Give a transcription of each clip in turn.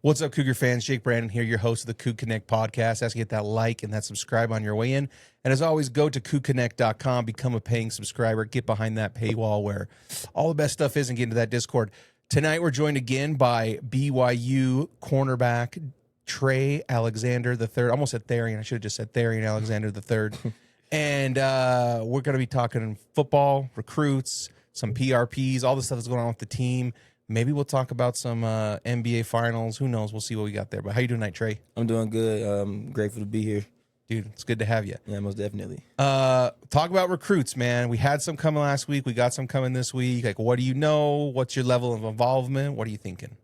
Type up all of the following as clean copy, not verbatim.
What's up, Cougar fans? Jake Brandon here, your host of the Coug Connect podcast. Ask you to hit that like and that subscribe on your way in. And as always, go to cougconnect.com, become a paying subscriber, get behind that paywall where all the best stuff is, and get into that Discord. Tonight, we're joined again by BYU cornerback Tre Alexander III. Almost said Therian. I should have just said Therian Alexander III. And we're going to be talking football, recruits, some PRPs, all the stuff that's going on with the team. Maybe we'll talk about some NBA finals. Who knows? We'll see what we got there. But how you doing tonight, Tre? I'm doing good. Grateful to be here. Dude, it's good to have you. Yeah, most definitely. Talk about recruits, man. We had some coming last week. We got some coming this week. Like, what do you know? What's your level of involvement? What are you thinking?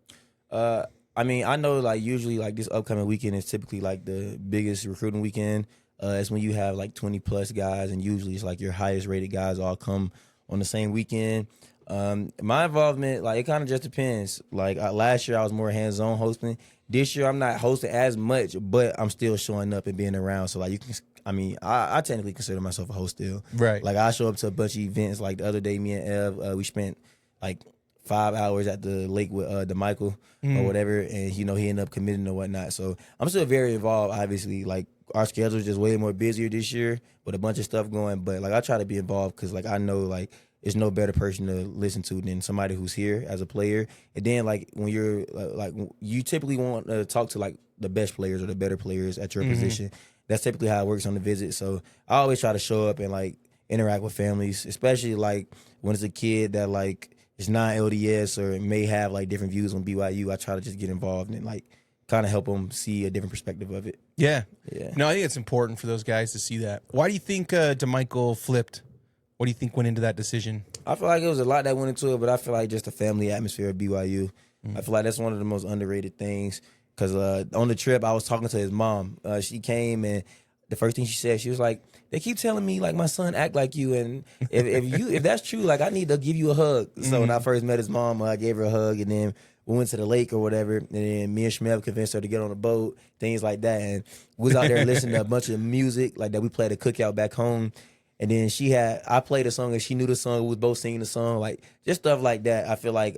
I know, like, usually, like, this upcoming weekend is typically, like, the biggest recruiting weekend. It's when you have, like, 20-plus guys, and usually it's, like, your highest-rated guys all come on the same weekend. My involvement, like, it kind of just depends. Like, last year I was more hands-on hosting. This year I'm not hosting as much, but I'm still showing up and being around. So, like, you can, I technically consider myself a host still. Right. Like, I show up to a bunch of events. Like, the other day, me and Ev, we spent, like, 5 hours at the lake with DeMichael or whatever, and, he ended up committing or whatnot. So, I'm still very involved, obviously. Like, our schedule is just way more busier this year with a bunch of stuff going. But, like, I try to be involved because, like, I know, like, there's no better person to listen to than somebody who's here as a player. And then, like, when you're, like, you typically want to talk to, like, the best players or the better players at your position. That's typically how it works on the visit. So I always try to show up and, like, interact with families, especially, like, when it's a kid that, like, is not LDS or may have, like, different views on BYU. I try to just get involved and, like, kind of help them see a different perspective of it. Yeah. Yeah. No, I think it's important for those guys to see that. Why do you think DeMichael flipped? What do you think went into that decision? I feel like it was a lot that went into it, but I feel like just the family atmosphere at BYU. I feel like that's one of the most underrated things. Because on the trip, I was talking to his mom. She came, and the first thing she said, she was like, "They keep telling me, like, my son act like you, and if that's true, like, I need to give you a hug." So when I first met his mom, I gave her a hug, and then we went to the lake or whatever, and then me and Shmev convinced her to get on a boat, things like that. And we was out there listening to a bunch of music, like that we played a cookout back home. And then I played a song and she knew the song. We was both singing the song, like just stuff like that. I feel like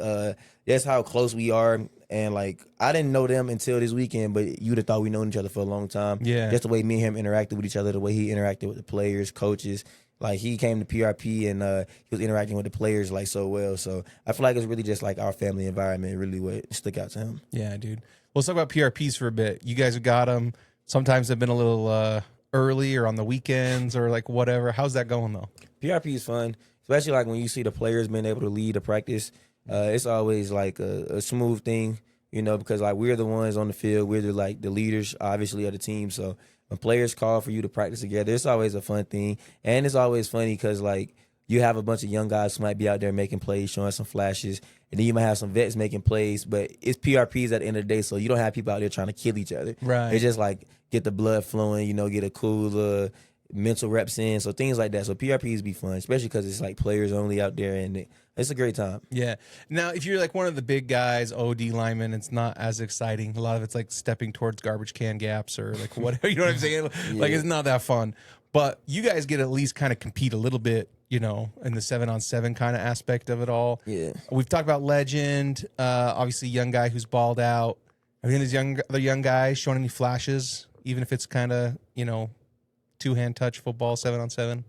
that's how close we are. And like I didn't know them until this weekend, but you'd have thought we known each other for a long time. Yeah. Just the way me and him interacted with each other, the way he interacted with the players, coaches. Like he came to PRP and he was interacting with the players like so well. So I feel like it's really just like our family environment, really what stuck out to him. Yeah, dude. Well, let's talk about PRPs for a bit. You guys have got them. Sometimes they've been a little early or on the weekends or like whatever. How's that going though? PRP is fun, especially like when you see the players being able to lead a practice. It's always like a smooth thing, because like we're the ones on the field. We're the leaders, obviously, of the team. So when players call for you to practice together, it's always a fun thing. And it's always funny because like you have a bunch of young guys who might be out there making plays, showing some flashes. And then you might have some vets making plays, but it's PRPs at the end of the day, so you don't have people out there trying to kill each other. Right. It's just like get the blood flowing, get a cool mental reps in, so things like that. So PRPs be fun, especially because it's like players only out there, and it's a great time. Yeah. Now, if you're like one of the big guys, OD linemen, it's not as exciting. A lot of it's like stepping towards garbage can gaps or like whatever, you know what I'm saying? Like it's not that fun. But you guys get to at least kind of compete a little bit, in the 7-on-7 kind of aspect of it all. Yeah. We've talked about legend, obviously young guy who's balled out. I mean, the young guys showing any flashes, even if it's kind of, two-hand touch football, 7-on-7.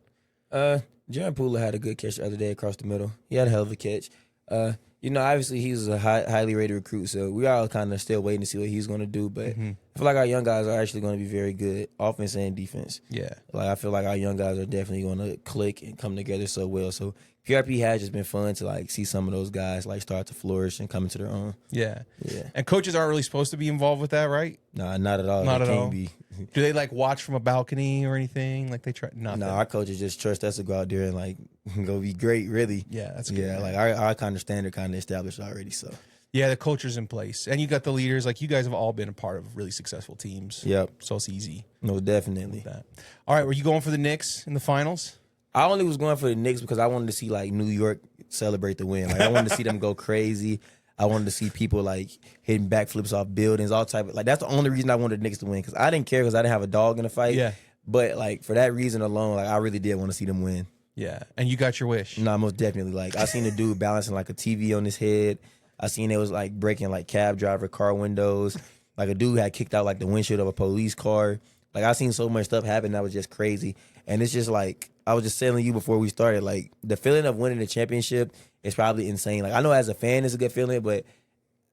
Jaron Pooler had a good catch the other day across the middle. He had a hell of a catch. Obviously he's a highly rated recruit, so we are kind of still waiting to see what he's going to do. But I feel like our young guys are actually going to be very good, offense and defense. Yeah. Like I feel like our young guys are definitely going to click and come together so well. So PRP has just been fun to like see some of those guys like start to flourish and come into their own. Yeah. Yeah. And coaches aren't really supposed to be involved with that, right? Nah, not at all. Not they at can't all. Be. Do they like watch from a balcony or anything? Like they try? Nothing. No, our coaches just trust us to go out there and like go be great. Really. Yeah, that's good. Yeah, like our kind of standard kind of established already. So. Yeah, the culture's in place, and you got the leaders. Like you guys have all been a part of really successful teams. Yep. So it's easy. No, definitely. That. All right, were you going for the Knicks in the finals? I only was going for the Knicks because I wanted to see like New York celebrate the win. Like I wanted to see them go crazy. I wanted to see people like hitting backflips off buildings, all type of like. That's the only reason I wanted the Knicks to win because I didn't care because I didn't have a dog in the fight. Yeah. But like for that reason alone, like I really did want to see them win. Yeah, and you got your wish. No, most definitely. Like I seen a dude balancing like a TV on his head. I seen it was like breaking like cab driver car windows. Like a dude had kicked out like the windshield of a police car. Like I seen so much stuff happen that was just crazy. And it's just like I was just telling you before we started, like the feeling of winning the championship is probably insane. Like I know as a fan it's a good feeling, but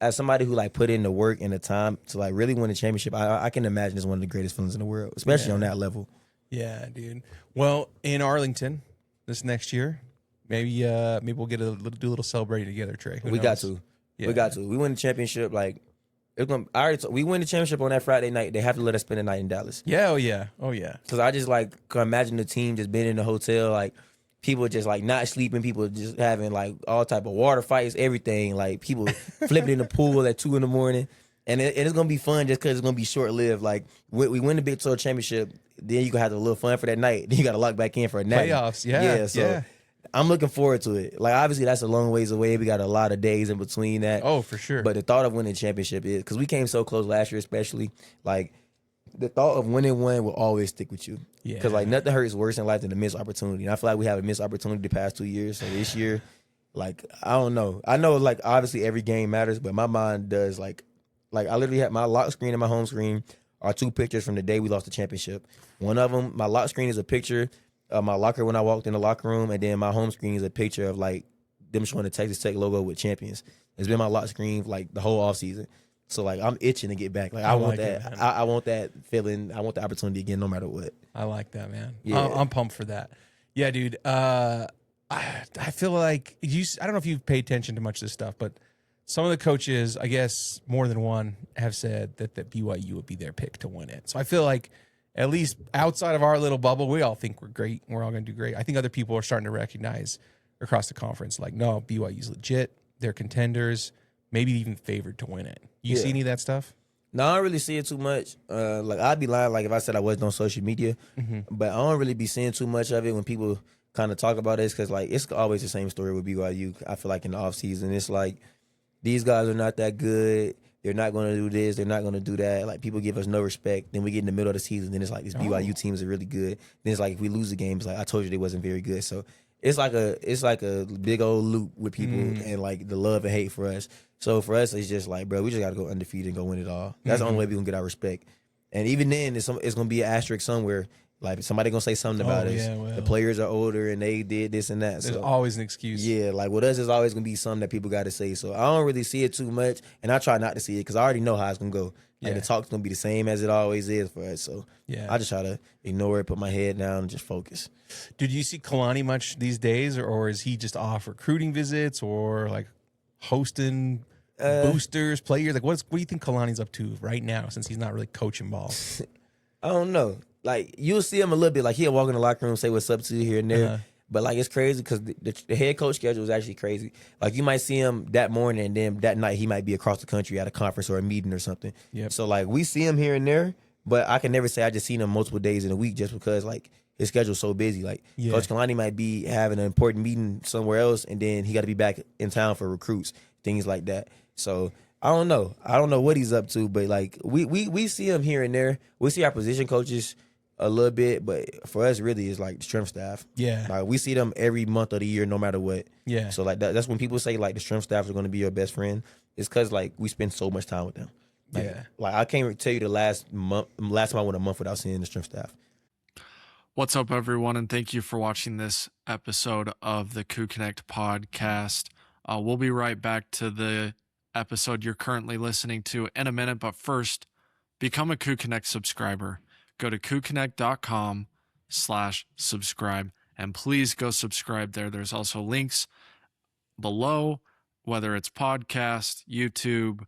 as somebody who like put in the work and the time to like really win the championship, I can imagine it's one of the greatest feelings in the world, especially on that level. Yeah, dude. Well, in Arlington this next year, maybe we'll get do a little celebrating together, Trey. Who We knows? got to. Yeah. We got to. We win the championship. Like it's gonna. We win the championship on that Friday night. They have to let us spend the night in Dallas. Yeah. Oh yeah. Oh yeah. Because I just like can imagine the team just being in the hotel, like people just like not sleeping, people just having like all type of water fights, everything. Like people flipping in the pool at 2 a.m. And it's gonna be fun just because it's gonna be short lived. Like we win the Big 12 championship, then you gonna have a little fun for that night. Then you gotta lock back in for a nap. Playoffs. Yeah. So I'm looking forward to it. Like obviously that's a long ways away. We got a lot of days in between that. Oh, for sure. But the thought of winning the championship is because we came so close last year, especially like the thought of winning one will always stick with you. Yeah. Because like nothing hurts worse in life than a missed opportunity. And I feel like we have a missed opportunity the past 2 years. So this year, like I don't know. I know like obviously every game matters, but my mind does like I literally have my lock screen and my home screen are 2 pictures from the day we lost the championship. One of them, my lock screen is a picture of my locker when I walked in the locker room, and then my home screen is a picture of like them showing the Texas Tech logo with champions. It's been my lock screen like the whole offseason. So like I'm itching to get back. Like I want like that. it, I want that feeling. I want the opportunity again, no matter what. I like that, man. Yeah. I'm pumped for that. Yeah, dude. I feel like I don't know if you've paid attention to much of this stuff, but some of the coaches, I guess more than one, have said that BYU would be their pick to win it. So I feel like at least outside of our little bubble, we all think we're great. We're all going to do great. I think other people are starting to recognize across the conference, like, no, BYU's legit. They're contenders, maybe even favored to win it. You see any of that stuff? No, I don't really see it too much. Like I'd be lying like if I said I wasn't on social media, but I don't really be seeing too much of it when people kind of talk about this because like it's always the same story with BYU. I feel like in the offseason, it's like these guys are not that good. They're not going to do this. They're not going to do that. Like people give us no respect. Then we get in the middle of the season. Then it's like these BYU teams are really good. Then it's like if we lose the game, it's like I told you they wasn't very good. So it's like a big old loop with people and like the love and hate for us. So for us, it's just like, bro, we just got to go undefeated and go win it all. That's the only way we gonna get our respect. And even then, it's gonna be an asterisk somewhere. Like somebody gonna say something about us. Yeah, well. The players are older and they did this and that. There's always an excuse. Yeah, like with us, there's always gonna be something that people got to say. So I don't really see it too much, and I try not to see it because I already know how it's gonna go. Like the talk's gonna be the same as it always is for us. So I just try to ignore it, put my head down, and just focus. Did you see Kalani much these days, or is he just off recruiting visits or like hosting boosters, players? Like, what do you think Kalani's up to right now since he's not really coaching ball? I don't know. Like you'll see him a little bit. Like he'll walk in the locker room, say what's up to you here and there. But like it's crazy because the head coach schedule is actually crazy. Like you might see him that morning, and then that night he might be across the country at a conference or a meeting or something. Yep. So like we see him here and there, but I can never say I just seen him multiple days in a week just because like his schedule's so busy. Like Coach Kalani might be having an important meeting somewhere else, and then he got to be back in town for recruits, things like that. So I don't know. I don't know what he's up to, but like we see him here and there. We see our position coaches a little bit, but for us, really, it's like the strength staff. Yeah, like we see them every month of the year, no matter what. Yeah. So like that's when people say like the strength staff are going to be your best friend. It's because like we spend so much time with them. Like, like I can't tell you the last time I went a month without seeing the strength staff. What's up, everyone, and thank you for watching this episode of the Coup Connect podcast. We'll be right back to the episode you're currently listening to in a minute, but first, become a Coup Connect subscriber. Go to coupconnect.com/subscribe, and please go subscribe there. There's also links below, whether it's podcast, YouTube,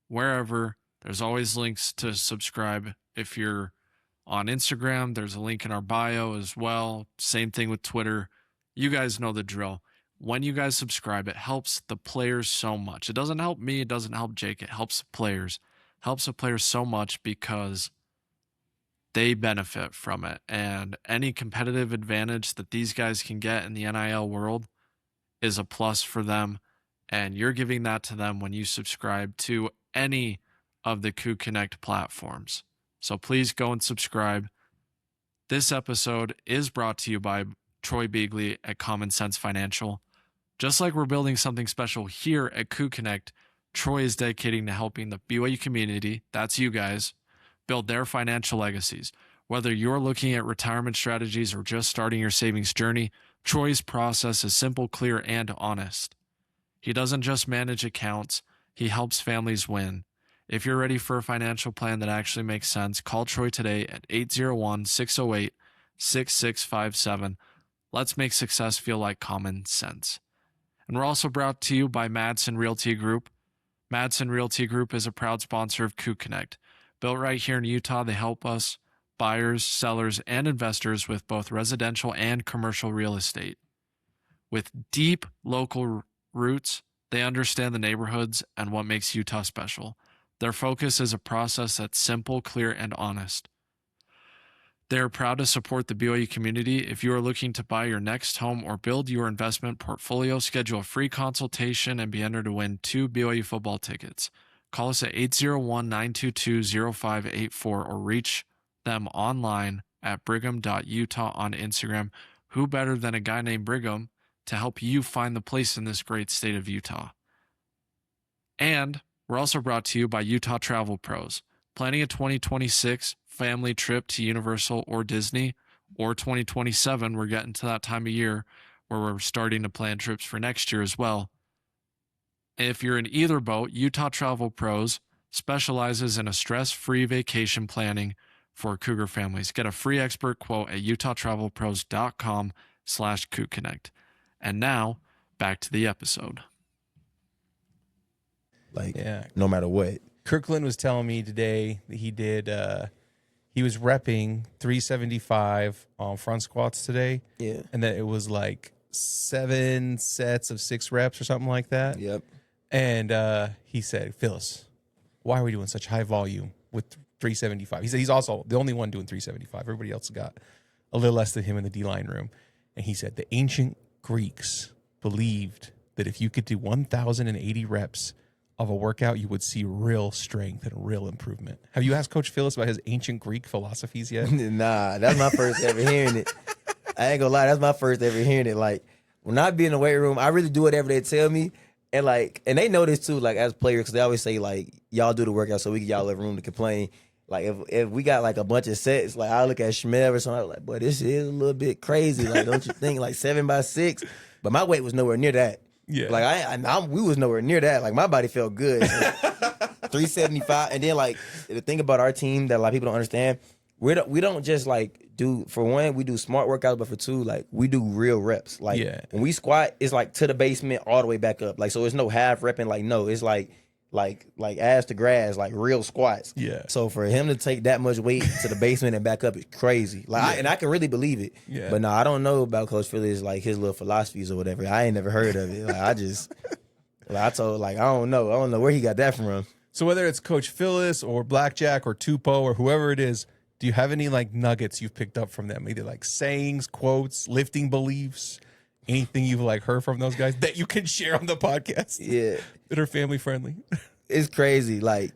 wherever. There's always links to subscribe. If you're on Instagram, there's a link in our bio as well. Same thing with Twitter. You guys know the drill. When you guys subscribe, it helps the players so much. It doesn't help me. It doesn't help Jake. It helps the players. Helps the players so much because they benefit from it. And any competitive advantage that these guys can get in the NIL world is a plus for them. And you're giving that to them when you subscribe to any of the Coup Connect platforms. So please go and subscribe. This episode is brought to you by Troy Beagley at Common Sense Financial. Just like we're building something special here at Coup Connect, Troy is dedicating to helping the BYU community, that's you guys, build their financial legacies. Whether you're looking at retirement strategies or just starting your savings journey, Troy's process is simple, clear, and honest. He doesn't just manage accounts, he helps families win. If you're ready for a financial plan that actually makes sense, call Troy today at 801-608-6657. Let's make success feel like common sense. And we're also brought to you by Madsen Realty Group. Madsen Realty Group is a proud sponsor of Coup Connect. Built right here in Utah, they help us, buyers, sellers, and investors with both residential and commercial real estate. With deep local roots, they understand the neighborhoods and what makes Utah special. Their focus is a process that's simple, clear, and honest. They are proud to support the BYU community. If you are looking to buy your next home or build your investment portfolio, schedule a free consultation and be entered to win 2 BYU football tickets. Call us at 801-922-0584 or reach them online at brigham.utah on Instagram. Who better than a guy named Brigham to help you find the place in this great state of Utah? And we're also brought to you by Utah Travel Pros. Planning a 2026 family trip to Universal or Disney, or 2027, we're getting to that time of year where we're starting to plan trips for next year as well. If you're in either boat, Utah Travel Pros specializes in a stress-free vacation planning for Cougar families. Get a free expert quote at utahtravelpros.com/CougConnect. And now, back to the episode. Like, no matter what. Kirkland was telling me today that he was repping 375 on front squats today. Yeah. And that it was like 7 sets of 6 reps or something like that. Yep. And he said, Phyllis, why are we doing such high volume with 375? He said he's also the only one doing 375. Everybody else got a little less than him in the D-line room. And he said the ancient Greeks believed that if you could do 1,080 reps of a workout, you would see real strength and real improvement. Have you asked Coach Phyllis about his ancient Greek philosophies yet? Nah, that's my first ever hearing it. I ain't gonna lie, that's my first ever hearing it. Like, when I be in the weight room, I really do whatever they tell me. And they know this too, like, as players, because they always say, like, y'all do the workout so we give y'all a room to complain. Like, if we got, like, a bunch of sets, like, I look at Shmel or something, I'm like, boy, this is a little bit crazy. Like, don't you think, like, 7x6? But my weight was nowhere near that. Yeah. Like, we was nowhere near that. Like, my body felt good. So, 375. And then, like, the thing about our team that a lot of people don't understand, we don't just, like, do, for one, we do smart workouts, but for two, like, we do real reps. Like, when we squat, it's, like, to the basement all the way back up. Like, so it's no half repping. Like, no, it's, like ass to grass, like, real squats. Yeah. So for him to take that much weight to the basement and back up is crazy. Like, I can really believe it. Yeah. But no, I don't know about Coach Phillips, like, his little philosophies or whatever. I ain't never heard of it. Like, I don't know. I don't know where he got that from. So whether it's Coach Phyllis or Blackjack or Tupo or whoever it is, do you have any, like, nuggets you've picked up from them? Either, like, sayings, quotes, lifting beliefs, anything you've, like, heard from those guys that you can share on the podcast? Yeah. That are family friendly? It's crazy. Like,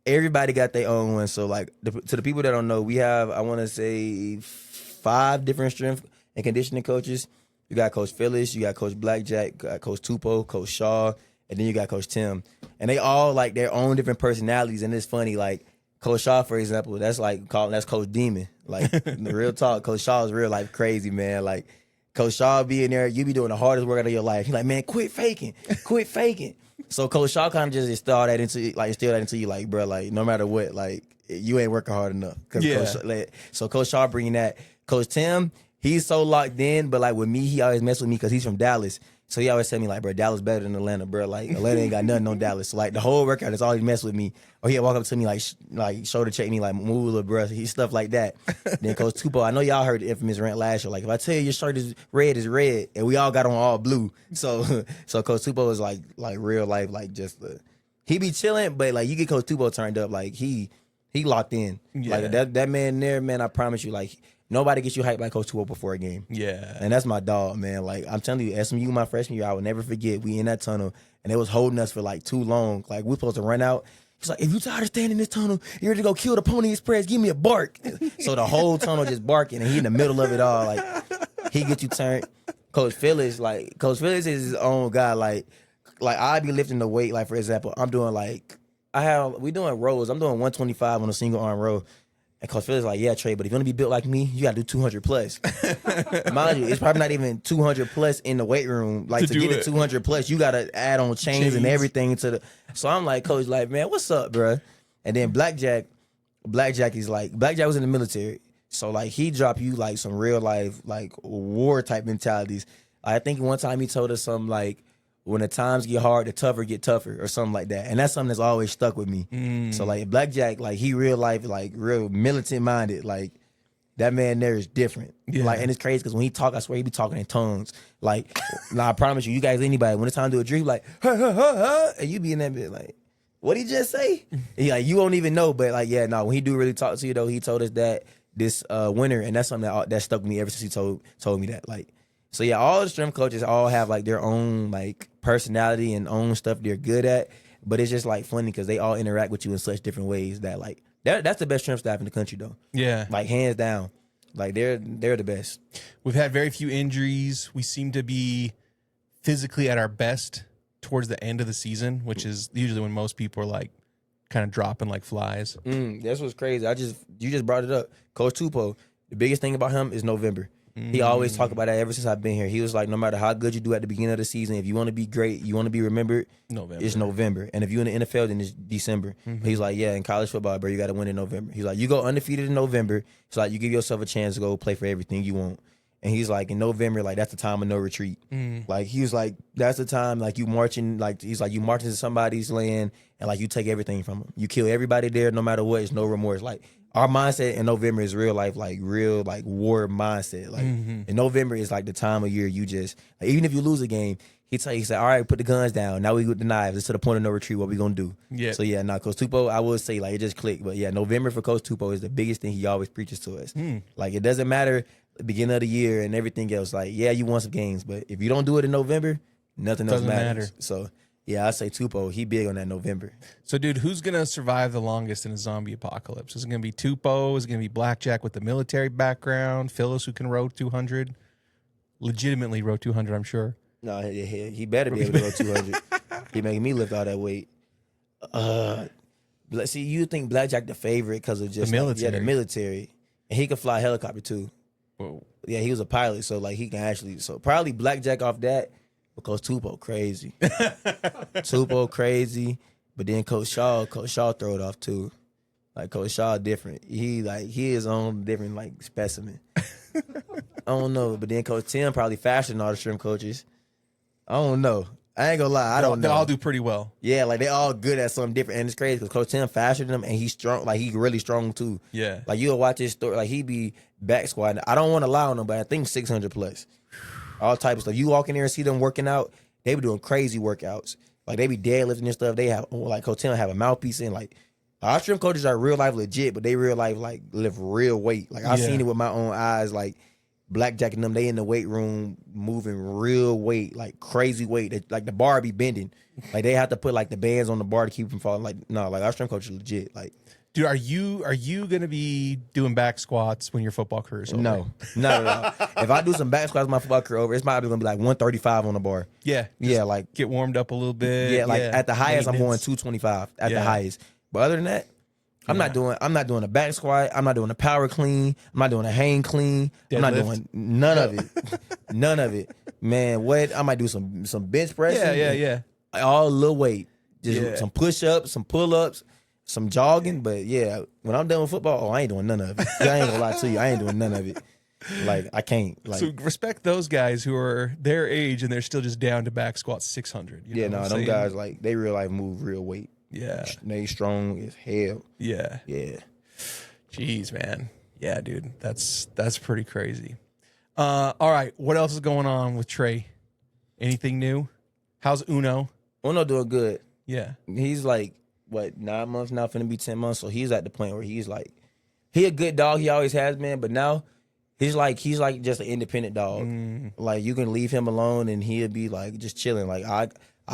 everybody got their own one. So, like, to the people that don't know, we have, I want to say, 5 different strength and conditioning coaches. You got Coach Phyllis, you got Coach Blackjack, you got Coach Tupo, Coach Shaw, and then you got Coach Tim. And they all, like, their own different personalities. And it's funny, like, Coach Shaw, for example, that's Coach Demon. Like, the real talk, Coach Shaw is real life crazy, man. Like, Coach Shaw be in there, you be doing the hardest work of your life. He's like, man, quit faking. So Coach Shaw kind of just instilled that into you, like, bro, like, no matter what, like, you ain't working hard enough. So Coach Shaw bringing that. Coach Tim, he's so locked in, but, like, with me, he always mess with me because he's from Dallas. So he always tell me, like, bro, Dallas better than Atlanta, bro. Like, Atlanta ain't got nothing on Dallas. So, like, the whole workout is always mess with me. Or he'll walk up to me, like shoulder check me, like, move a little, bro. He's stuff like that. Then Coach Tupo, I know y'all heard the infamous rant last year. Like, if I tell you your shirt is red, and we all got on all blue. So Coach Tupo is, like real life, like, just he be chilling, but, like, you get Coach Tupo turned up, like, he locked in. Yeah. Like, that man there, man, I promise you, like, nobody gets you hyped like Coach Tupo before a game. Yeah. And that's my dog, man. Like, I'm telling you, SMU my freshman year, I will never forget. We in that tunnel, and it was holding us for, like, too long. Like, we supposed to run out. He's like, if you tired of standing in this tunnel, you're ready to go kill the Pony Express, give me a bark. So the whole tunnel just barking, and he in the middle of it all. Like, he get you turned. Coach Phillips is his own guy. Like, I be lifting the weight. Like for example, I'm doing we doing rows. I'm doing 125 on a single arm row. And Coach Phil's like, yeah, Trey, but if you want to be built like me, you got to do 200 plus. Mind you, it's probably not even 200 plus in the weight room. Like to get to 200 plus, you got to add on chains and everything to the. So I'm like, Coach, like, man, what's up, bro? And then Blackjack was in the military. So like he dropped you like some real life, like war type mentalities. I think one time he told us something like, when the times get hard, the tougher get tougher, or something like that. And that's something that's always stuck with me. So like Blackjack, like he real life, like real militant minded. Like that man there is different. Yeah. Like, and it's crazy because when he talk, I swear he be talking in tongues. Like, I promise you guys, anybody, when it's time to do a dream, like, and you be in that bit like, what he just say? He like, you won't even know. But like, yeah, no, when he do really talk to you though, he told us that this winter, and that's something that stuck with me ever since he told me that. Like, so yeah, all the strength coaches all have like their own like personality and own stuff they're good at, but it's just like funny because they all interact with you in such different ways that like that's the best strength staff in the country though. Yeah, like hands down, like they're the best. We've had very few injuries. We seem to be physically at our best towards the end of the season, which is usually when most people are like kind of dropping like flies. That's what's crazy. You just brought it up, Coach Tupou. The biggest thing about him is November. He always talk about that ever since I've been here. He was like, no matter how good you do at the beginning of the season, if you want to be great, you want to be remembered, it's November. And if you're in the NFL, then it's December. He's like, yeah, in college football, bro, you got to win in November. He's like, you go undefeated in November. It's like you give yourself a chance to go play for everything you want. And he's like, in November, like that's the time of no retreat. Like he was like, that's the time like you marching, like he's like you marching to somebody's land and like you take everything from them. You kill everybody there, no matter what. It's no remorse. Like our mindset in November is real life, like real like war mindset. Like in November is like the time of year you just like, even if you lose a game, he said, all right, put the guns down. Now we with the knives. It's to the point of no retreat. What we gonna do? Yeah. So yeah, Coach Tupou, I would say like it just clicked. But yeah, November for Coach Tupou is the biggest thing he always preaches to us. Like it doesn't matter the beginning of the year and everything else. Like yeah, you won some games, but if you don't do it in November, nothing else matters. So yeah, I say Tupou. He big on that November. So, dude, who's going to survive the longest in a zombie apocalypse? Is it going to be Tupou? Is it going to be Blackjack with the military background? Phyllis, who can row 200? Legitimately row 200, I'm sure. No, he better be able to row 200. He making me lift all that weight. Let's see, you think Blackjack the favorite because of just the military. The military. And he can fly a helicopter too. Whoa. Yeah, he was a pilot, so like he can actually, so probably Blackjack off that. Because Tupou crazy. Tupou crazy. But then Coach Shaw throw it off too. Like Coach Shaw different. He is on different like specimen. I don't know. But then Coach Tim probably faster than all the shrimp coaches. I don't know. I ain't gonna lie. I don't know. They all do pretty well. Yeah, like they all good at something different. And it's crazy because Coach Tim faster than them and he's strong. Like he really strong too. Yeah. Like you'll watch his story. Like he be back squatting. I don't want to lie on him, but I think 600 plus. All type of stuff. You walk in there and see them working out, they be doing crazy workouts. Like they be deadlifting and stuff. They have like Coach Tim have a mouthpiece in. Like our strength coaches are real life legit, but they real life like lift real weight. Like I've seen it with my own eyes. Like Blackjack and them, they in the weight room moving real weight, like crazy weight. Like the bar be bending. Like they have to put like the bands on the bar to keep from falling. Like no, like our strength coach is legit. Like. Dude, are you gonna be doing back squats when your football career is over? No, not at all. If I do some back squats when my football career over, it's probably gonna be like 135 on the bar. Yeah, like get warmed up a little bit. Yeah, like at the highest, I'm going 225 at the highest. But other than that, I'm not doing a back squat. I'm not doing a power clean. I'm not doing a hang clean. Deadlift. I'm not doing none of it. None of it, man. What I might do some bench press. Yeah. All little weight, just some push ups, some pull ups. Some jogging, but yeah, when I'm done with football, I ain't doing none of it. I ain't gonna lie to you, I ain't doing none of it. Like I can't. Like, so respect those guys who are their age and they're still just down to back squat 600. Them guys like they real life move real weight. Yeah, they strong as hell. Yeah. Jeez, man. Yeah, dude, that's pretty crazy. All right, what else is going on with Trey? Anything new? How's Uno? Uno doing good. Yeah, he's like. 9 months now, finna be 10 months. So he's at the point where he's like, he a good dog. He always has been, but now he's like just an independent dog. Like you can leave him alone and he'll be like just chilling. Like I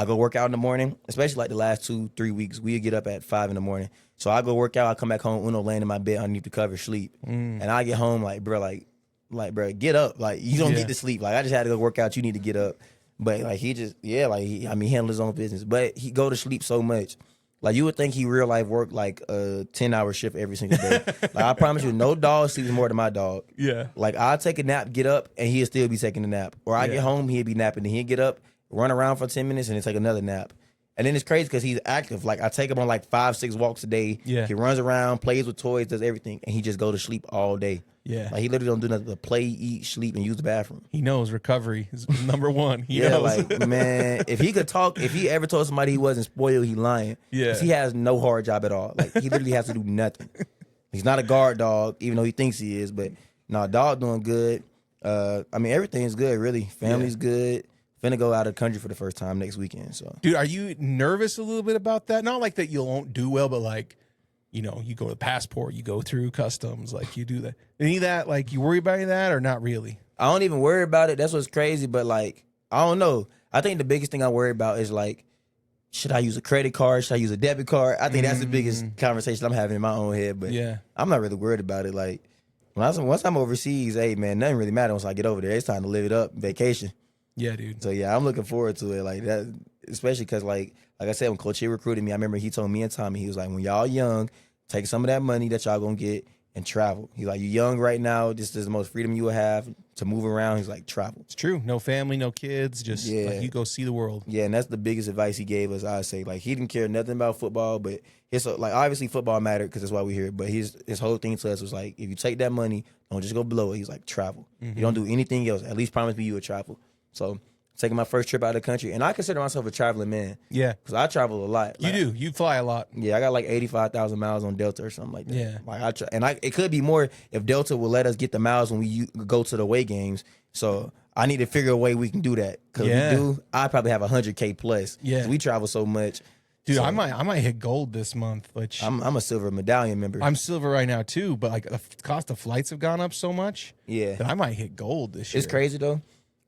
go work out in the morning, especially like the last 2-3 weeks. We get up at 5 in the morning. So I go work out. I come back home. Uno laying in my bed underneath the cover, sleep. And I get home like bro, get up. Like you don't get to sleep. Like I just had to go work out. You need to get up. But like he just he handle his own business. But he go to sleep so much. Like you would think he real life work like a 10-hour shift every single day. Like I promise you, no dog sleeps more than my dog. Yeah. Like I'll take a nap, get up, and he'll still be taking a nap. Or I get home, he'll be napping, and he'll get up, run around for 10 minutes, and then take another nap. And then it's crazy because he's active. Like I take him on like 5-6 walks a day. Yeah. He runs around, plays with toys, does everything, and he just go to sleep all day. Yeah. Like he literally don't do nothing but play, eat, sleep, and use the bathroom. He knows recovery is number one. He Yeah, knows. like man, if he could talk, if he ever told somebody he wasn't spoiled, he lying. Yeah. 'Cause he has no hard job at all. Like he literally has to do nothing. He's not a guard dog, even though he thinks he is. But no, dog doing good. I mean, everything's good, really. Family's good. Finna go out of the country for the first time next weekend. So, Dude, are you nervous a little bit about that? Not like that you won't do well, but like, you know, you go to passport, you go through customs, like you do that. Any of that, like you worry about any of that or not really? I don't even worry about it. That's what's crazy. But like, I don't know. I think the biggest thing I worry about is like, should I use a credit card? Should I use a debit card? I think that's the biggest conversation I'm having in my own head. But Yeah. I'm not really worried about it. Like, once I'm overseas, hey man, nothing really matters once I get over there. It's time to live it up, vacation. Yeah, dude. So yeah, I'm looking forward to it. Like that, especially because like I said, when Coach recruited me, I remember he told me and Tommy, he was like, when y'all young, take some of that money that y'all gonna get and travel. He's like, you young right now, this is the most freedom you will have to move around. He's like, travel. It's true. No family, no kids, just like you go see the world. Yeah, and that's the biggest advice he gave us. I say, like he didn't care nothing about football, but his like obviously football mattered because that's why we're here. But his whole thing to us was like, if you take that money, don't just go blow it. He's like, travel. You don't do anything else. At least promise me you will travel. So taking my first trip out of the country, and I consider myself a traveling man. Yeah. Because I travel a lot. You do. You fly a lot. Yeah, I got like 85,000 miles on Delta or something like that. Yeah. Like it could be more if Delta will let us get the miles when we go to the away games. So I need to figure a way we can do that. Because if we do, I probably have 100K plus. Yeah. 'Cause we travel so much. Dude, So I might hit gold this month, which I'm a silver medallion member. I'm silver right now too, but like the cost of flights have gone up so much Yeah. that I might hit gold this year. It's crazy though.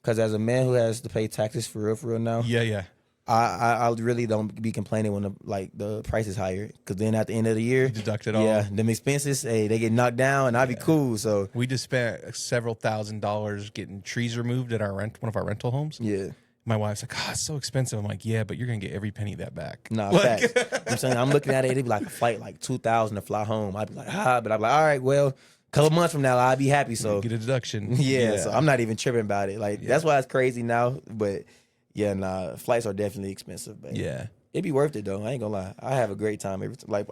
Because as a man who has to pay taxes for real now, Yeah. I really don't be complaining when the price is higher. Because then at the end of the year, Deduct it all. yeah, them expenses, hey, they get knocked down, and I'd be cool. So We just spent several $1,000s getting trees removed at one of our rental homes. yeah, My wife's like, "Oh, it's so expensive." I'm like, "Yeah, but you're gonna get every penny of that back." nah, Like- facts. I'm saying I'm looking at it. It'd be like a flight like 2,000 to fly home. I'd be like, but I'm like, all right, well, a couple months from now, I'd be happy. So Get a deduction. yeah, so I'm not even tripping about it. Like that's why it's crazy now. But yeah, nah, flights are definitely expensive. But Yeah. it'd be worth it though. I ain't gonna lie. I have a great time every time. Like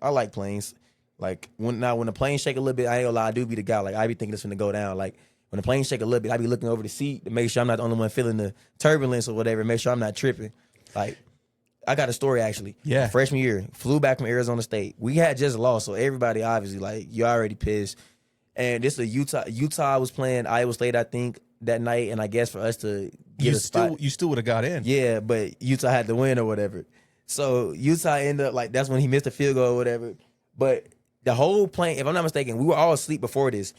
I like planes. Like when the plane shake a little bit, I ain't gonna lie. I do be the guy. Like I be thinking it's gonna go down. Like when the plane shake a little bit, I be looking over the seat to make sure I'm not the only one feeling the turbulence or whatever. Make sure I'm not tripping. Like I got a story actually. Yeah. My freshman year, flew back from Arizona State. We had just lost, so everybody obviously like you already pissed. And this is Utah was playing Iowa State, I think, that night. And I guess for us to get a spot, You still would have got in. yeah, but Utah had to win or whatever. So Utah ended up like that's when he missed a field goal or whatever. But the whole plane, if I'm not mistaken, we were all asleep before this.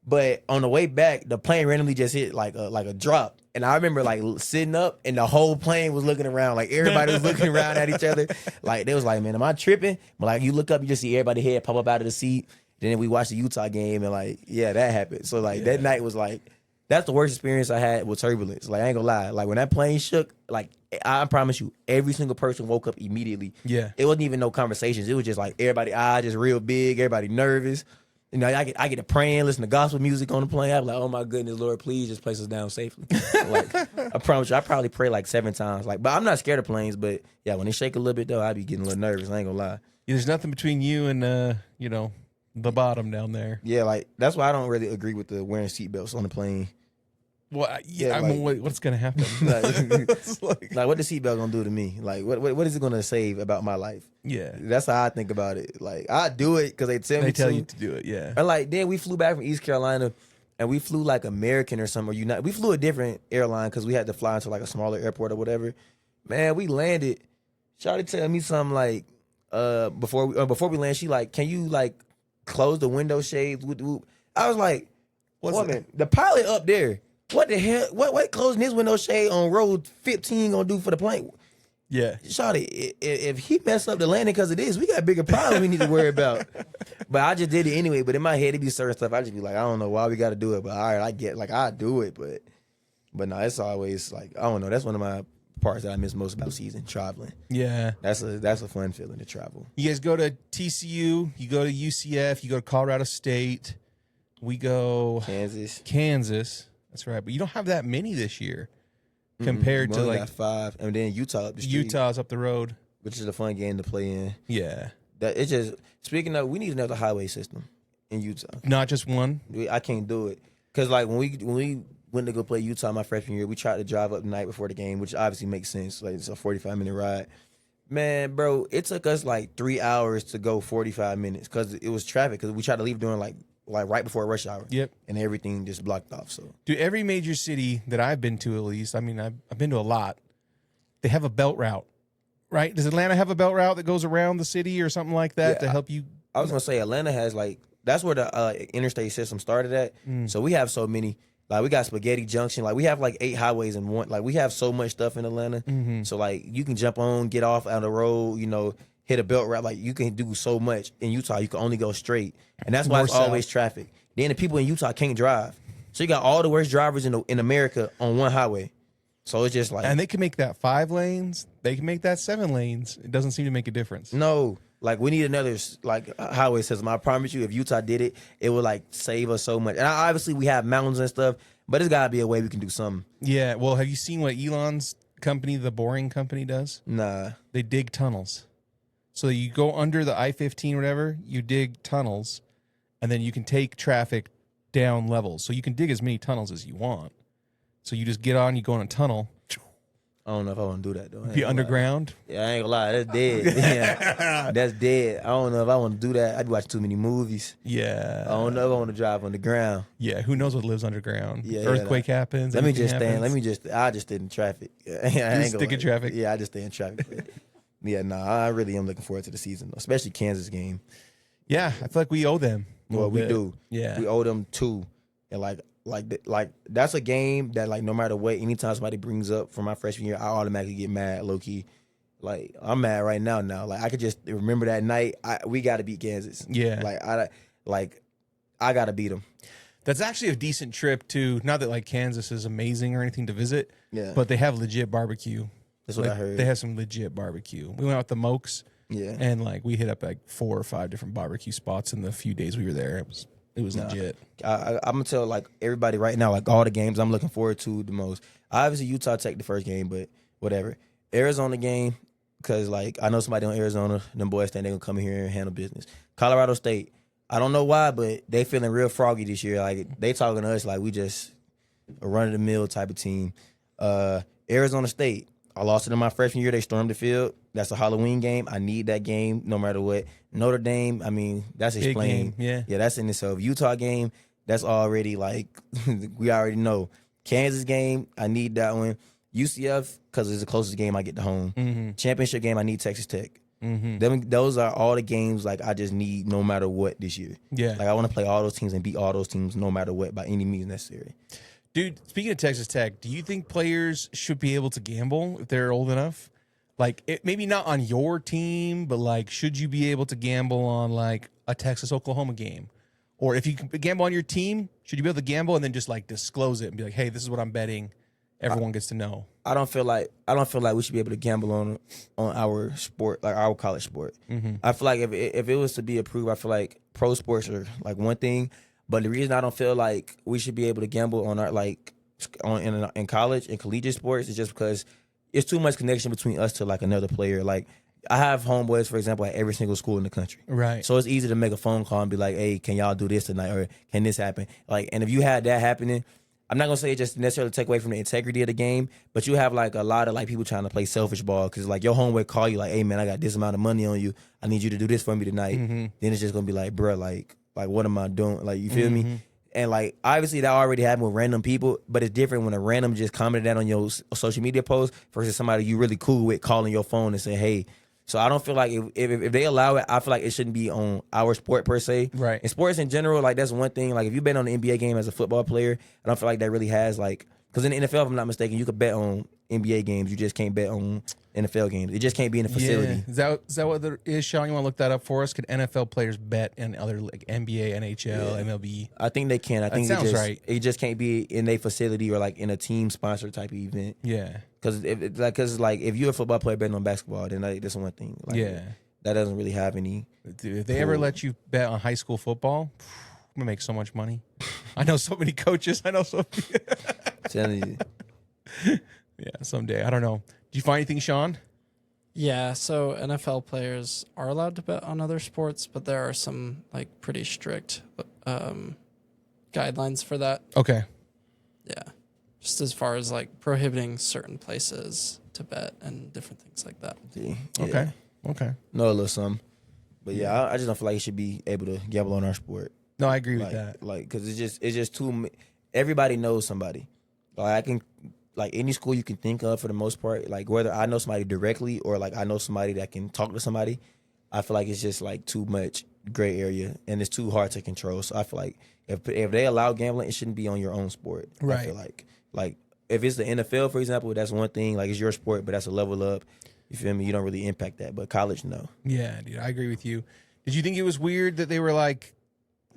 But on the way back, the plane randomly just hit like a drop. And I remember like sitting up and the whole plane was looking around. Like everybody was looking around at each other. Like they was like, man, am I tripping? But like you look up, you just see everybody's head pop up out of the seat. Then we watched the Utah game and like, yeah, that happened. So like that night was like, that's the worst experience I had with turbulence. Like I ain't gonna lie. Like when that plane shook, like I promise you, every single person woke up immediately. Yeah. It wasn't even no conversations. It was just like everybody eyes just real big, everybody nervous. You know, I get to praying, listen to gospel music on the plane. I'm like, oh my goodness, Lord, please just place us down safely. Like, I promise you, I probably pray like 7 times. Like, but I'm not scared of planes. But yeah, when they shake a little bit though, I be getting a little nervous. I ain't gonna lie. There's nothing between you and the bottom down there. Yeah, like that's why I don't really agree with the wearing seatbelts on the plane. Well, Yeah, I mean, what's gonna happen? Like, It's like- like what the seatbelt gonna do to me? Like, what is it gonna save about my life? yeah, That's how I think about it. Like, I do it because they tell me they tell to. you to do it. Yeah, And like then we flew back from East Carolina, and we flew like American or something. Or United. We flew a different airline because we had to fly into like a smaller airport or whatever. Man, we landed. Shawty tell me something like, before we land, she like, can you like close the window shades? I was like, woman, the pilot up there. What the hell? What closing his window shade on road 15 gonna do for the plane? yeah. Shawty, if he messed up the landing because of this, we got bigger problems we need to worry about. But I just did it anyway. But in my head, it be certain stuff. I just be like, I don't know why we got to do it. But all right, I get like I do it. But But no, it's always like, I don't know. That's one of my parts that I miss most about season, traveling. Yeah. That's a fun feeling to travel. You guys go to TCU, you go to UCF, you go to Colorado State. We go Kansas. That's right. But you don't have that many this year compared to like got 5. And then Utah up the street. Utah's up the road. Which is a fun game to play in. Yeah. That it's just, speaking of, we need another highway system in Utah. Not just one. I can't do it. Because like when we went to go play Utah my freshman year, we tried to drive up the night before the game, which obviously makes sense. Like it's a 45-minute ride. Man, bro, it took us like 3 hours to go 45 minutes because it was traffic. Because we tried to leave during like right before rush hour. Yep. And everything just blocked off. So, Dude, every major city that I've been to, at least, I mean, I've been to a lot. They have a belt route, right? Does Atlanta have a belt route that goes around the city or something like that to help you? I was gonna say Atlanta has like, that's where the interstate system started at. So we have so many. Like we got Spaghetti Junction. Like we have like 8 highways in one. Like we have so much stuff in Atlanta. So like you can jump on, get off on the road, hit a belt route. Like you can do so much. In Utah, you can only go straight. And that's why it's always traffic. Then the people in Utah can't drive. So you got all the worst drivers in America on one highway. So it's just like, And they can make that 5 lanes. They can make that 7 lanes. It doesn't seem to make a difference. no, like we need another like highway system. I promise you, if Utah did it, it would like save us so much. And obviously we have mountains and stuff, but there's gotta be a way we can do something. Yeah. Well, have you seen what Elon's company, the Boring Company, does? Nah. They dig tunnels. So you go under the I-15 or whatever, you dig tunnels, and then you can take traffic down levels. So you can dig as many tunnels as you want. So you just get on, you go in a tunnel. I don't know if I want to do that though. Be underground. Yeah, I ain't gonna lie, that's dead. Yeah, that's dead. I don't know if I want to do that. I'd watch too many movies. Yeah. I don't know if I want to drive on the ground. Yeah. Who knows what lives underground? Yeah, Earthquake happens. Let me just anything stand. I just stay in traffic. I ain't stick in traffic. Yeah, I just stay in traffic. Yeah, I really am looking forward to the season, though, especially Kansas game. Yeah, I feel like we owe them. Well, we do. Yeah. We owe them 2, and like that's a game that like no matter what, anytime somebody brings up from my freshman year, I automatically get mad, low key. Like I'm mad right now. Like I could just remember that night. We got to beat Kansas. Yeah. I got to beat them. That's actually a decent trip too. Not that like Kansas is amazing or anything to visit. Yeah. But they have legit barbecue. That's what I heard. They have some legit barbecue. We went out with the Mokes. Yeah. And like we hit up like 4 or 5 different barbecue spots in the few days we were there. It was legit. I'm gonna tell like everybody right now, like all the games I'm looking forward to the most. Obviously Utah Tech the first game, but whatever. Arizona game, because like I know somebody on Arizona, them boys think they're gonna come in here and handle business. Colorado State, I don't know why, but they feeling real froggy this year. Like they talking to us like we just a run of the mill type of team. Arizona State, I lost it in my freshman year. They stormed the field. That's a Halloween game. I need that game no matter what. Notre Dame, I mean, that's explained. Yeah, that's in itself. Utah game, that's already like, we already know. Kansas game, I need that one. UCF, because it's the closest game I get to home. Championship game, I need Texas Tech. Those are all the games like I just need no matter what this year. Yeah. Like I want to play all those teams and beat all those teams no matter what by any means necessary. Dude, speaking of Texas Tech, do you think players should be able to gamble if they're old enough? Like, maybe not on your team, but like, should you be able to gamble on like a Texas-Oklahoma game? Or if you can gamble on your team, should you be able to gamble and then just like disclose it and be like, hey, this is what I'm betting. Everyone gets to know. I don't feel like we should be able to gamble on our sport, like our college sport. I feel like if it was to be approved, I feel like pro sports are like one thing. But the reason I don't feel like we should be able to gamble on our in college and collegiate sports is just because it's too much connection between us to like another player. Like I have homeboys, for example, at every single school in the country. Right. So it's easy to make a phone call and be like, hey, can y'all do this tonight? Or can this happen? Like, and if you had that happening, I'm not gonna say it just necessarily take away from the integrity of the game, but you have like a lot of like people trying to play selfish ball because like your homeboy call you like, hey man, I got this amount of money on you. I need you to do this for me tonight. Then it's just gonna be like, bruh, like what am I doing? Like, you feel me? And like obviously that already happened with random people, but it's different when a random just commented that on your social media post versus somebody you really cool with calling your phone and saying, hey. So I don't feel like if they allow it, I feel like it shouldn't be on our sport per se. Right. In sports in general, like that's one thing. Like if you've been on an NBA game as a football player, I don't feel like that really has like Because in the NFL, if I'm not mistaken, you could bet on NBA games. You just can't bet on NFL games. It just can't be in a facility. Yeah. Is that what it is, Sean? You want to look that up for us? Could NFL players bet in other like NBA, NHL, MLB? I think they can. I think sounds right. It just can't be in a facility or like in a team sponsor type of event. Yeah. Because if you're a football player betting on basketball, then that's one thing. Like, yeah. That doesn't really have any. Dude, if they ever let you bet on high school football, I'm gonna make so much money. I know so many coaches. I know so many. Telling you. Yeah, someday. I don't know. Did you find anything, Sean? Yeah, so NFL players are allowed to bet on other sports, but there are some like pretty strict guidelines for that. Okay. Yeah, just as far as like prohibiting certain places to bet and different things like that. Yeah. Okay. Know a little something. But yeah, I just don't feel like you should be able to gamble on our sport. No, I agree with that. Like, because it's just too. Everybody knows somebody. Like I can, like any school you can think of for the most part. Like whether I know somebody directly or like I know somebody that can talk to somebody, I feel like it's just like too much gray area and it's too hard to control. So I feel like if they allow gambling, it shouldn't be on your own sport. Right. I feel like if it's the NFL, for example, that's one thing. Like it's your sport, but that's a level up. You feel me? You don't really impact that. But college, no. Yeah, dude, I agree with you. Did you think it was weird that they were like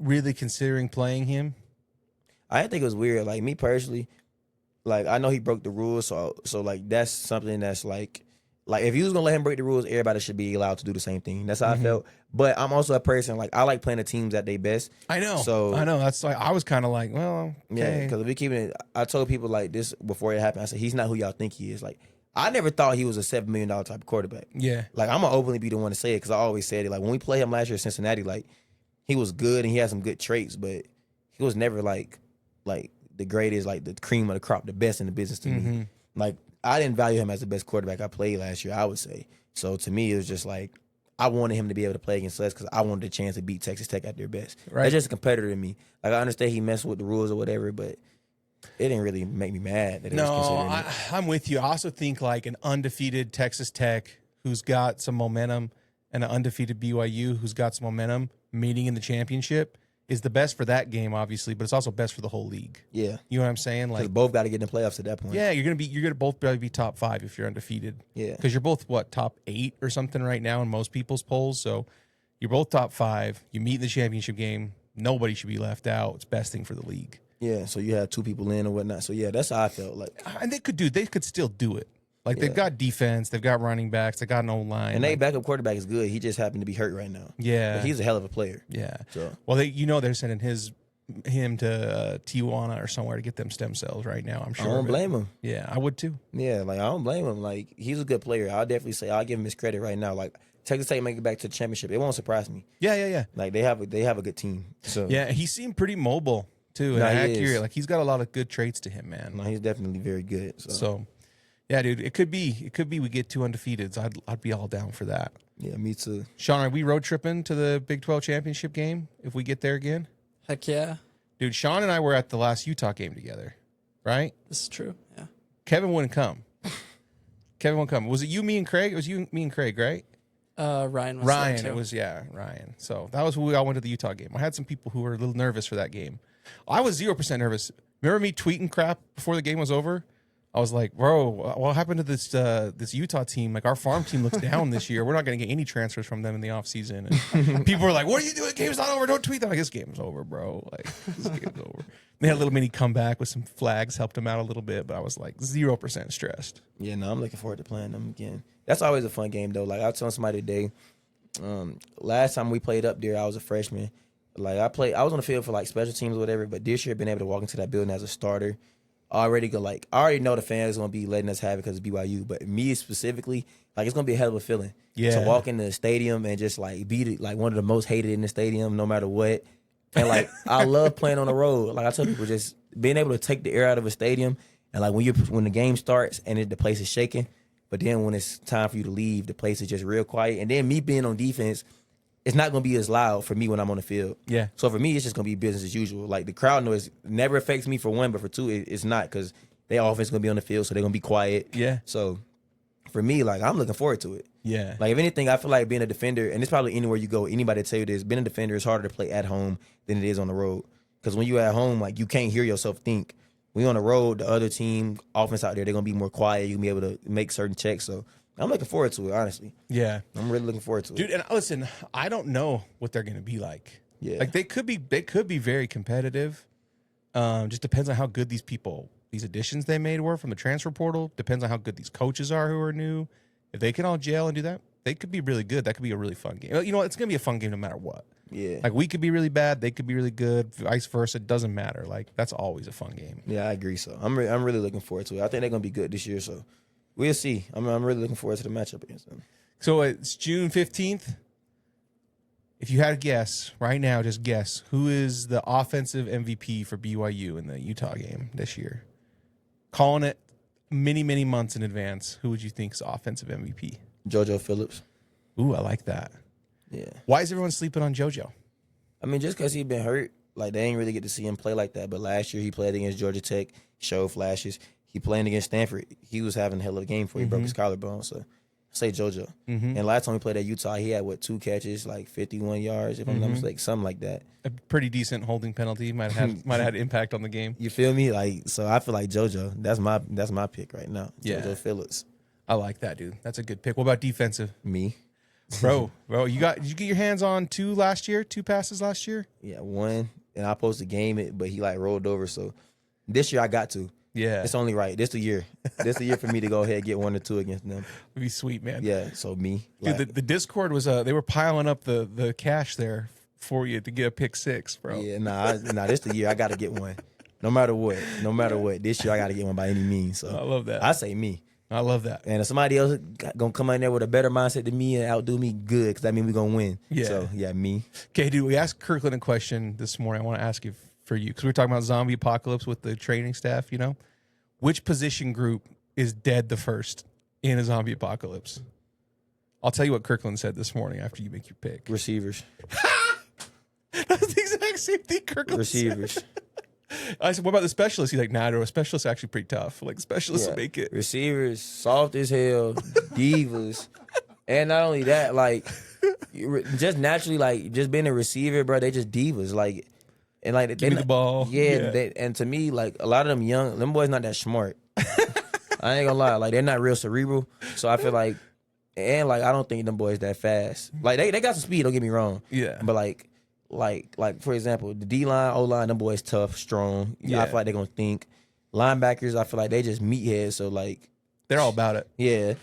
really considering playing him? I didn't think it was weird. Like me personally, like I know he broke the rules, so like that's something that's like if you was gonna let him break the rules, everybody should be allowed to do the same thing. That's how I felt. But I'm also a person like I like playing the teams at their best. I know. So I know. That's like I was kind of like, well, okay. yeah, because if we keep it, I told people like this before it happened. I said he's not who y'all think he is. Like I never thought he was a $7 million type of quarterback. Yeah. Like I'm gonna openly be the one to say it because I always said it. Like when we played him last year at Cincinnati, like he was good and he had some good traits, but he was never like the greatest, like the cream of the crop, the best in the business to me. Like I didn't value him as the best quarterback I played last year, I would say. So to me, it was just like I wanted him to be able to play against us because I wanted a chance to beat Texas Tech at their best. Right. That's just a competitor to me. Like I understand he messed with the rules or whatever, but it didn't really make me mad that it was considering it. I'm with you. I also think like an undefeated Texas Tech who's got some momentum and an undefeated BYU who's got some momentum meeting in the championship is the best for that game, obviously, but it's also best for the whole league. Yeah. You know what I'm saying? Like Like both got to get in the playoffs at that point. yeah, you're gonna both probably be top 5 if you're undefeated. Yeah. Because you're both top 8 or something right now in most people's polls. So you're both top 5. You meet in the championship game. Nobody should be left out. It's best thing for the league. Yeah. So you have 2 people in or whatnot. So yeah, that's how I felt. Like, And they could still do it. Like they've got defense, they've got running backs, they got an O-line. and they backup quarterback is good. He just happened to be hurt right now. Yeah. But he's a hell of a player. Yeah. So Well, they're sending him to Tijuana or somewhere to get them stem cells right now. I'm sure. I don't blame him. Yeah, I would too. Yeah, like I don't blame him. Like he's a good player. I'll definitely say I'll give him his credit right now. Like Texas Tech make it back to the championship. It won't surprise me. Yeah. Like they have a good team. So Yeah, he seemed pretty mobile too and No, he accurate. is. Like he's got a lot of good traits to him, man. no, he's definitely very good. So, yeah, dude, it could be we get 2 undefeateds. I'd be all down for that. yeah, me too. Sean, are we road tripping to the Big 12 championship game if we get there again? Heck yeah, Dude, Sean and I were at the last Utah game together, right? this is true. Yeah. Kevin wouldn't come. Was it you, me, and Craig? It was you, me, and Craig, right? Ryan was Ryan, there too. it was Ryan. So that was who we all went to the Utah game. I had some people who were a little nervous for that game. I was 0% nervous. Remember me tweeting crap before the game was over? I was like, bro, what happened to this Utah team? Like our farm team looks down this year. We're not going to get any transfers from them in the offseason. And people were like, what are you doing? The game's not over. Don't tweet that. Like, this game's over, bro. Like, this game's over. They had a little mini comeback with some flags, helped them out a little bit, but I was like 0% stressed. Yeah, no, I'm looking forward to playing them again. That's always a fun game though. Like I was telling somebody today, last time we played up there, I was a freshman. Like I was on the field for like special teams or whatever, but this year been able to walk into that building as a starter. I already know the fans gonna be letting us have it because it's BYU, but me specifically, like it's gonna be a hell of a feeling. Yeah. To walk in the stadium and just like be like one of the most hated in the stadium, no matter what. And like I love playing on the road. Like I tell people, just being able to take the air out of a stadium, and like when the game starts and the place is shaking, but then when it's time for you to leave, the place is just real quiet. And then me being on defense, it's not going to be as loud for me when I'm on the field. Yeah. So for me, it's just going to be business as usual. Like the crowd noise never affects me for one, but for two, it's not because their offense is going to be on the field, so they're going to be quiet. Yeah. So for me, like I'm looking forward to it. Yeah. Like if anything, I feel like being a defender, and it's probably anywhere you go, anybody tell you this, being a defender is harder to play at home than it is on the road. Because when you're at home, like you can't hear yourself think. we on the road, the other team offense out there, they're gonna be more quiet. You can be able to make certain checks. So I'm looking forward to it, honestly. Yeah. I'm really looking forward to it. Dude, and listen, I don't know what they're going to be like. Yeah. Like they could be very competitive. Just depends on how good these additions they made were from the transfer portal. Depends on how good these coaches are who are new. If they can all gel and do that, they could be really good. That could be a really fun game. You know what? It's going to be a fun game no matter what. Yeah. Like we could be really bad, they could be really good, vice versa. It doesn't matter. Like that's always a fun game. Yeah, I agree. So I'm really looking forward to it. I think they're gonna be good this year. So we'll see. I'm really looking forward to the matchup against them. So it's June 15th. If you had to guess right now, just guess who is the offensive MVP for BYU in the Utah game this year. Calling it many months in advance. Who would you think is offensive MVP? JoJo Phillips. Ooh, I like that. Yeah. Why is everyone sleeping on JoJo? I mean, just because he been hurt, like they ain't really get to see him play like that. But last year he played against Georgia Tech, showed flashes. He playing against Stanford. He was having a hell of a game before he broke his collarbone. So I say JoJo. And last time he played at Utah, he had 2 catches, like 51 yards, if I'm not mistaken, something like that. A pretty decent holding penalty might have had impact on the game. You feel me? Like, so I feel like JoJo. That's my pick right now. Yeah. JoJo Phillips. I like that, dude. That's a good pick. What about defensive? Me. Bro, did you get your hands on 2 passes last year? Yeah, 1. And I supposed to game it, but he like rolled over. So this year I got to. Yeah. It's only right. This the year. This the year for me to go ahead and get 1 or 2 against them. It'd be sweet, man. Yeah, so me. Dude, Like, the Discord was they were piling up the cash there for you to get a pick 6, bro. yeah, this the year I got to get 1. No matter what. No matter what. This year I got to get 1 by any means. So I love that. I say me. I love that. And if somebody else gonna come in there with a better mindset than me and outdo me, good, because that means we gonna win. Yeah. So yeah, me. Okay, dude, we asked Kirkland a question this morning. I want to ask you for you because we were talking about zombie apocalypse with the training staff. You know, which position group is dead the first in a zombie apocalypse? I'll tell you what Kirkland said this morning after you make your pick. Receivers. That's the exact same thing Kirkland Receivers. said. I said, what about the specialists? He's like, nah, no, a specialist is actually pretty tough. Like, specialists will make it. Receivers, soft as hell, divas. And not only that, like, just naturally, like, just being a receiver, bro, they just divas. Like, and like, Give me the ball. Yeah. And to me, like, a lot of them boys not that smart. I ain't gonna lie. Like, they're not real cerebral. So I feel like, and like, I don't think them boys that fast. Like, they got some speed, don't get me wrong. Yeah. But like for example, the D-line, O-line, them boys tough, strong. Yeah. I feel like they're gonna think. Linebackers, I feel like they just meatheads. So like, They're all about it. yeah.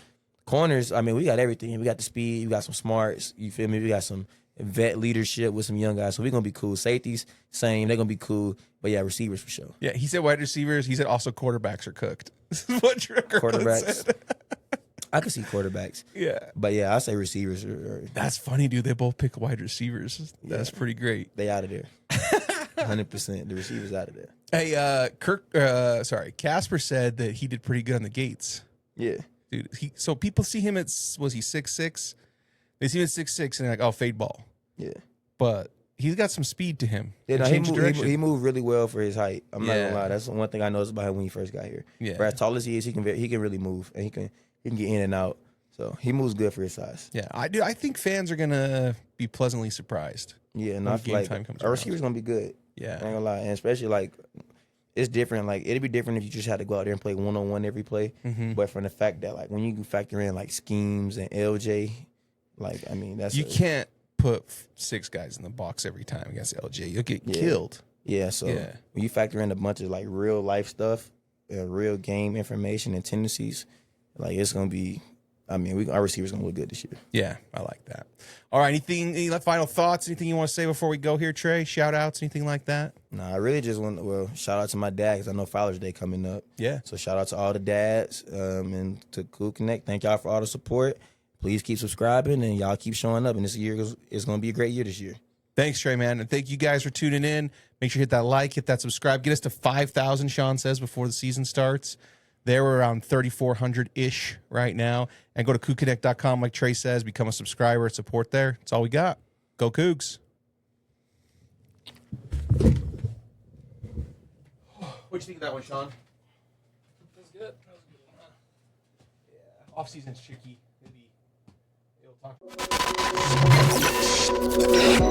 Corners, I mean, we got everything. We got the speed, we got some smarts, you feel me? We got some vet leadership with some young guys. So we're gonna be cool. Safeties, same, they're gonna be cool. But yeah, receivers for sure. Yeah, he said wide receivers. He said also quarterbacks are cooked. This is what Kirkland Quarterbacks. said. I could see quarterbacks. Yeah. But yeah, I say receivers That's funny, dude. They both pick wide receivers. That's pretty great. they out of there. 100%. The receivers out of there. Hey, Casper said that he did pretty good on the gates. Yeah. Dude, so people see him at, was he 6'6"? They see him at 6'6", and they're like, oh, fade ball. Yeah. But he's got some speed to him. Yeah, no, Change direction. he moved really well for his height. I'm not Yeah. gonna lie. That's the one thing I noticed about him when he first got here. Yeah. For as tall as he is, he can really move, and he can get in and out. So he moves good for his size. Yeah, I think fans are gonna be pleasantly surprised. Yeah, and When I feel game like time comes our around. receiver's gonna be good. I Yeah. ain't gonna lie, and especially like it's different. Like it'd be different if you just had to go out there and play 1-on-1 every play. Mm-hmm. But from the fact that like when you factor in like schemes and LJ, like I mean that's You can't put 6 guys in the box every time against LJ. You'll get killed. Yeah, so Yeah. when you factor in a bunch of like real life stuff, real game information and tendencies, like it's gonna be. I mean, our receivers gonna look good this year. Yeah, I like that. All right, any final thoughts? Anything you want to say before we go here, Trey? Shout outs, anything like that? Nah, I really just want shout out to my dad because I know Father's Day coming up. Yeah. So shout out to all the dads and to Cool Connect. Thank y'all for all the support. Please keep subscribing and y'all keep showing up. And this year is gonna be a great year this year. Thanks, Trey, man. And thank you guys for tuning in. Make sure you hit that like, hit that subscribe. Get us to 5,000, Sean says, before the season starts. They're around 3,400-ish right now. And go to KookConnect.com, like Trey says. Become a subscriber. Support there. That's all we got. Go Cougs. What'd you think of that one, Sean? That was good. Yeah. Off-season's tricky. Maybe it'll talk.